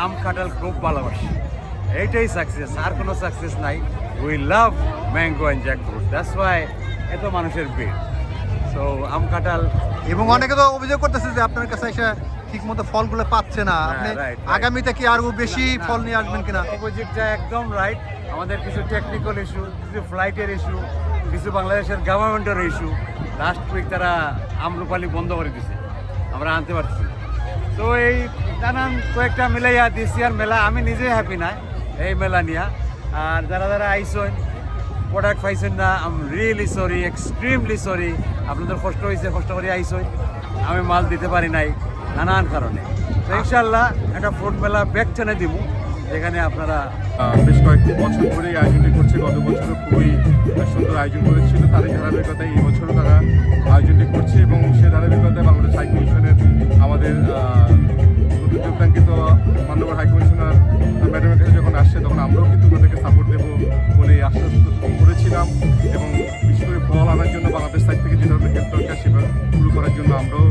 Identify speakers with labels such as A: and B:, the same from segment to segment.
A: আম কাঁঠাল খুব ভালোবাসি, এইটাই সাকসেস, আর কোনো সাকসেস নাই। We love mango and jackfruit, that's why এত মানুষের ভিড়। সো আম কাঁঠাল।
B: এবং অনেকে তো অভিযোগ করতেছে যে আপনার কাছে এসে ঠিক মতো ফলগুলো পাচ্ছে না, আপনি
A: right.
B: আগামীতে কি আরো বেশি ফল নিয়ে আসবেন কিনা?
A: অপোজিটটা একদম রাইট। আমাদের কিছু টেকনিক্যাল ইস্যু, কিছু ফ্লাইটের ইস্যু, কিছু বাংলাদেশের গভর্নমেন্টের ইস্যু, লাস্ট উইক তারা আমরুপালি বন্ধ করে দিছে, আমরা আনতে পারছি। তো এই নানান কয়েকটা মিলাইয়া দিছি আর মেলা, আমি নিজে হ্যাপি না এই মেলা নিয়ে। আর যারা যারা আইসন প্রোডাক্ট পাইছেন না, I am really sorry, extremely sorry. আপনাদের কষ্ট হয়েছে, কষ্ট করে আইসন, আমি মাল দিতে পারি নাই নানান কারণে। তো ইনশাল্লাহ একটা ফুড মেলা ব্যাক টেনে দিব, যেখানে আপনারা
C: বেশ কয়েকটি বছর ধরে এই আয়োজনটি করছে। গত বছরও খুবই সুন্দর আয়োজন করেছিল, তারই ধারাবাহিকতায় এই বছরও তারা আয়োজনটি করছে। এবং সে ধারাবাহিকতায় বাংলাদেশ হাই কমিশনের আমাদের যোগদানকৃত মাননীয় হাই কমিশনার ম্যাডামের কাছে যখন আসছে, তখন আমরাও কিন্তু তাদেরকে সাপোর্ট দেবো বলে আশ্বাস করেছিলাম। এবং বিশেষ করে ফল আনার জন্য বাংলাদেশ সাইড থেকে যে ধরনের হেল্প দরকার সেটা শুরু করার জন্য আমরাও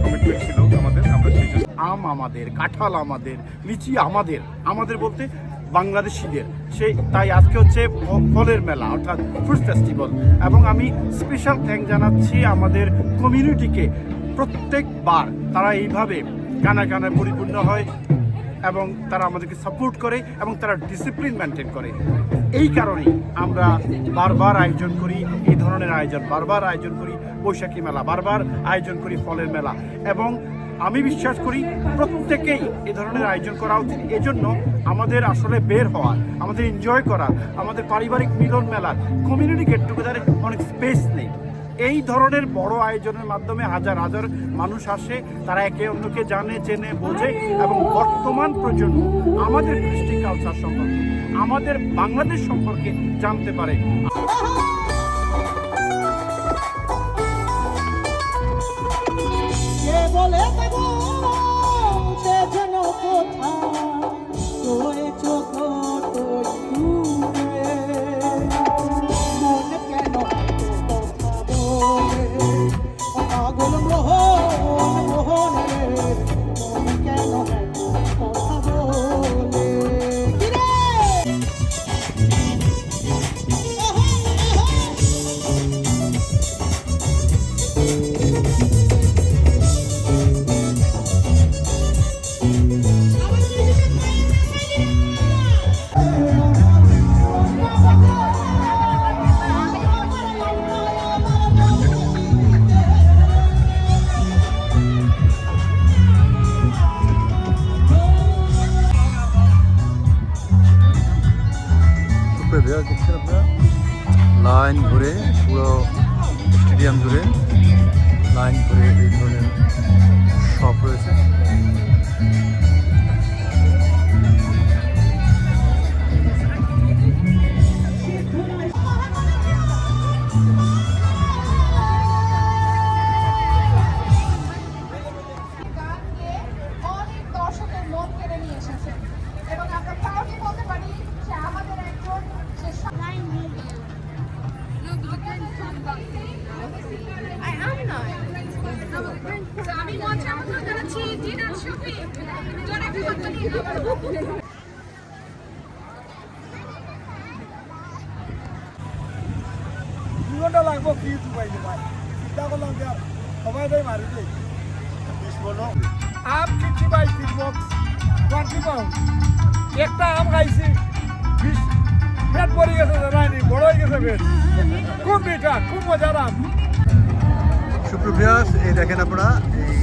C: কমিটমেন্ট ছিল আমাদের। আমরা সেই
D: আম আমাদের, কাঁঠাল আমাদের, লিচি আমাদের, আমাদের বলতে বাংলাদেশিদের। সেই তাই আজকে হচ্ছে ফলের মেলা, অর্থাৎ ফ্রুট ফেস্টিভ্যাল। এবং আমি স্পেশাল থ্যাঙ্ক জানাচ্ছি আমাদের কমিউনিটিকে। প্রত্যেকবার তারা এইভাবে কানা কানায় পরিপূর্ণ হয় এবং তারা আমাদেরকে সাপোর্ট করে এবং তারা ডিসিপ্লিন মেনটেন করে। এই কারণেই আমরা বারবার আয়োজন করি এই ধরনের আয়োজন, বারবার আয়োজন করি বৈশাখী মেলা, বারবার আয়োজন করি ফলের মেলা। এবং আমি বিশ্বাস করি প্রত্যেকেই এ ধরনের আয়োজন করা উচিত। এজন্য আমাদের আসলে বের হওয়ার, আমাদের এনজয় করার, আমাদের পারিবারিক মিলন মেলার, কমিউনিটি গেট টুগেদারে অনেক স্পেস নেই। এই ধরনের বড় আয়োজনের মাধ্যমে হাজার হাজার মানুষ আসে, তারা একে অন্যকে জানে, চেনে, বোঝে এবং বর্তমান প্রজন্ম আমাদের কৃষ্টি কালচার সম্পর্কে, আমাদের বাংলাদেশ সম্পর্কে জানতে পারে।
E: বলে দেব সে যেন কোথা তোরে চোখ মন কেন কথা বলে পাগল মোহন মোহন মন কেন কথা বলে
B: দেখছেন আপনারা লাইন ঘুরে পুরো স্টেডিয়াম জুড়ে লাইন ঘুরে এই ধরনের শপ রয়েছে।
F: অনেক দর্শকের মন কেড়ে নিয়ে এসেছে এবং আমরা প্রাউডলি বলতে পারি যে আমাদের একজন আমি মঞ্চে আমন্ত্রণ জানাচ্ছি জিনাত শফি, জোরে বিবর্তনী
D: ঘন্টা লাগবো কি পাইলে ভাই, চিন্তা করলাম যে সবাই তাই মারি দিই। আম কিনছি ভাই 3 বক্স 20 পাউন্ড। একটা আম খাইছি 20 পেট ভরে গেছে, রানি বড় হয়ে গেছে পেট, খুব মিঠা, খুব মজার আম।
B: সুপ্রিয়, এই দেখেন আপনারা এই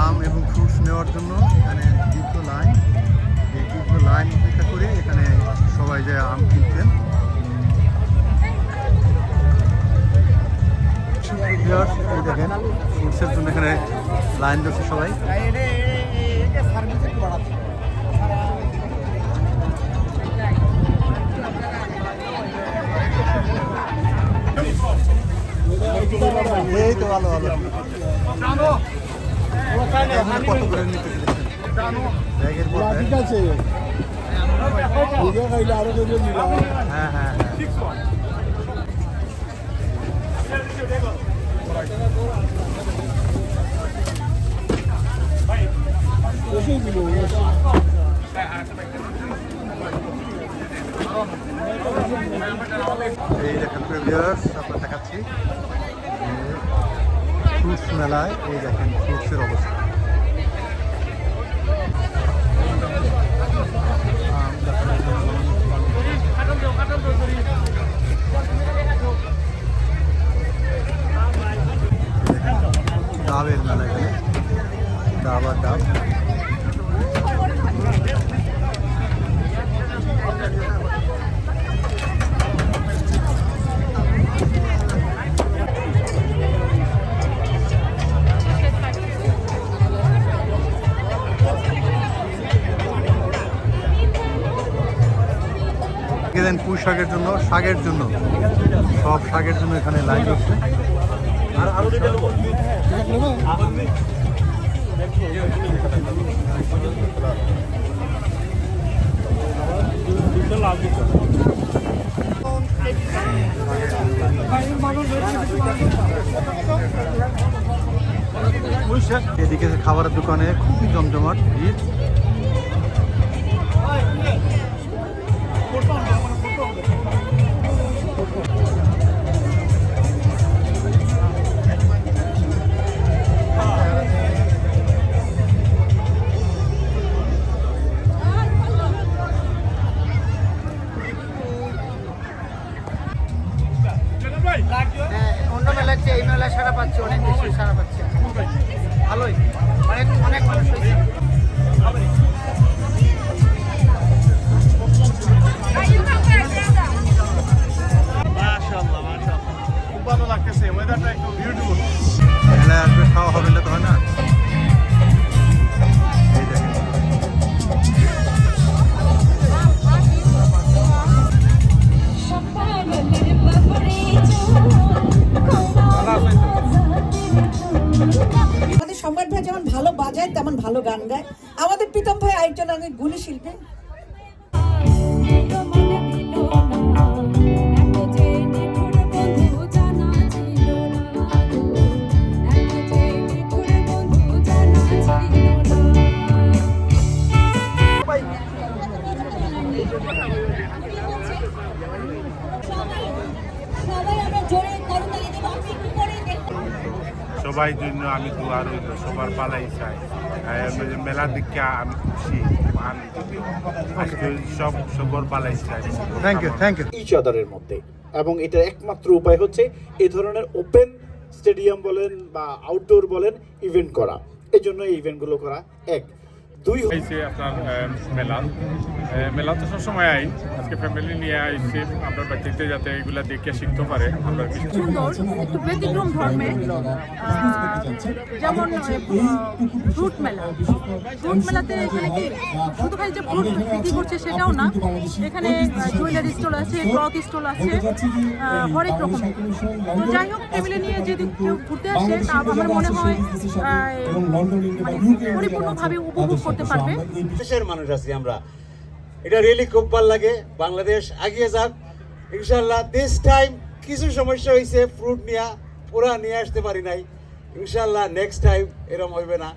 B: আম এবং ফ্রুটস নেওয়ার জন্য এখানে দীর্ঘ লাইন, এই দীর্ঘ লাইন অপেক্ষা করে এখানে সবাই যায় আম কিনতেন। সুপ্রিয়, এই দেখেন ফ্রুটসের জন্য এখানে লাইন ধরছে সবাই। এই তো ভালো ভালো কত করে নিতে ব্যাগের
D: ঠিক আছে,
B: হ্যাঁ হ্যাঁ
D: হ্যাঁ
B: এই দেখেন প্রিভিয়াস আপনার দেখাচ্ছি ফ্রুটস মেলায় এই দেখেন ফ্রুটসের অবস্থা। ডাবের মেলা এখানে ডাব আর ডাব। দেন পুঁই শাকের জন্য, শাকের জন্য, সব শাকের জন্য এখানে লাইন হচ্ছে। এদিকে খাবারের দোকানে খুবই জমজমাট ভিড়।
G: অন্য মেলার চেয়ে এই মেলায় সারা পাচ্ছে, অনেক বেশি সারা পাচ্ছে, ভালোই, অনেক অনেক মানুষ হয়েছে।
D: খুব ভালো লাগতেছে, ওয়েদারটা একটু বিউটিফুল।
B: মেলায় আসবে, খাওয়া হবে না তো হয় না। এই দেখেন
H: আমাদের সম্রাট ভাই যেমন ভালো বাজায় তেমন ভালো গান গায়। আমাদের প্রীতম ভাই আরেকজন অনেক গুণী শিল্পী।
I: সবাই জন্য আমি দোয়া রইল, সবার পালাই চাই। মেলা দেখে আমি খুশি, আজকে সবার পালাই চাই।
B: Thank you, thank you.
D: Each আদারের মধ্যে, এবং এটার একমাত্র উপায় হচ্ছে এই ধরনের ওপেন স্টেডিয়াম বলেন বা আউটডোর বলেন ইভেন্ট করা। এই জন্য এই ইভেন্টগুলো করা। এক, দুই
C: হয়েছে আপনার মেলা তো সবসময় আই, আজকে ফ্যামিলি নিয়ে আইছি আপনার বাচ্চাতে যাতে এগুলা দেখে শিখতে পারে। আমরা
F: সুন্দর একটু ব্যতিক্রম ধর্মের, যেমন ফ্রুট মেলা। ফ্রুট মেলাতে এখানে কি শুধু খালি যে ফ্রুট বিক্রি করছে সেটাও না, এখানে জুয়েলারি স্টল আছে, ক্লথ স্টল আছে, হরেক রকম। তো যাই হোক, ফ্যামিলি নিয়ে যদি কেউ ঘুরতে আসে তা আমার মনে হয় মানে পরিপূর্ণভাবে উপভোগ করতে পারবে।
A: দেশের মানুষ আছি আমরা, এটা রিয়েলি খুব ভালো লাগে। বাংলাদেশ এগিয়ে যাক ইনশাল্লাহ। দিস টাইম কিছু সমস্যা হয়েছে, ফ্রুট নিয়ে পুরা নিয়ে আসতে পারি নাই। ইনশাল্লাহ নেক্সট টাইম এরকম হইবে না।